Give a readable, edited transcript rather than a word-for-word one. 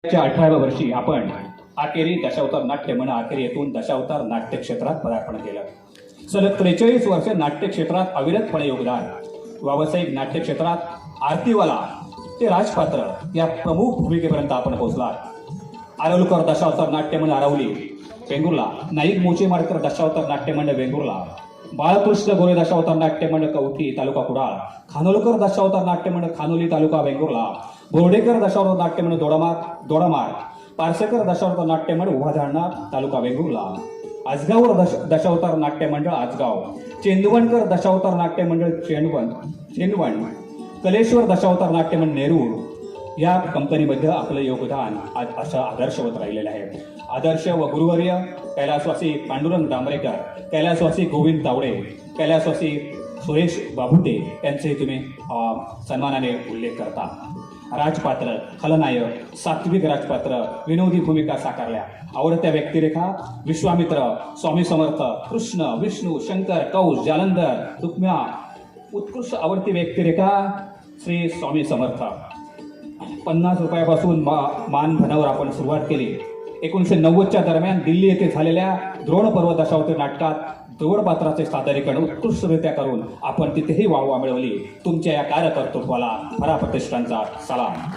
18व्या वर्षी आपण आखेरी दशावतार नाट्य म्हणा आखेरीतून दशावतार नाट्य क्षेत्रात पदार्पण केलं. सलग 43 वर्ष नाट्य क्षेत्रात अविरतपणे योगदान. व्यावसायिक नाट्य क्षेत्रात आरतीवाला ते राजपात्र या प्रमुख भूमिकेपर्यंत आपण पोहोचलात. आरवलकर दशावतार नाट्य मंडळ आरवली वेंगुर्ला, नाईक मोचेमाडकर दशावतार नाट्य मंडळ वेंगुर्ला, बाळकृष्ण गोरे दशावतार नाट्य मंडळ कवठी तालुका कुडाळ, खानोलकर दशावतार नाट्य मंडळ खानोली तालुका वेंगुर्ला, बोर्डेकर दशावतार नाट्य मंडळ दोडामार, पारसेकर दशावतार नाट्य मंडळ उभा धारणा तालुका वेंगुर्ला, आजगावर दशावतार नाट्य मंडळ आजगाव, चेंदवणकर दशावतार नाट्य मंडळ चेंदवण, कलेश्वर दशावतार नाट्य मंडळ नेरूळ या कंपनीमध्ये आपलं योगदान आज असं आदर्शवत राहिलेलं आहे. आदर्श व गुरुवर्य कैलासवासी पांडुरंग डांबरेकर, कैलासवासी गोविंद तावडे, कैलासवासी सुरेश बाबुटे यांचे तुम्ही सन्मानाने उल्लेख करता. राजपात्र, खलनायक, सात्विक राजपात्र, विनोदी भूमिका साकारल्या. आवडत्या व्यक्तिरेखा विश्वामित्र, स्वामी समर्थ, कृष्ण, विष्णू, शंकर, कौश, जालंधर, रुक्म्या. उत्कृष्ट आवडती व्यक्तिरेखा श्री स्वामी समर्थ. 50 रुपयापासून मानधनावर आपण सुरुवात केली. 1990च्या दरम्यान दिल्ली येथे झालेल्या द्रोण पर्व दशावतार नाटकात द्रोण पात्राचे सादरीकरण उत्कृष्टरित्या करून आपण तिथेही वाहवा मिळवली. तुमच्या या कार्यकर्तृत्वाला भरा प्रतिष्ठानचा सलाम.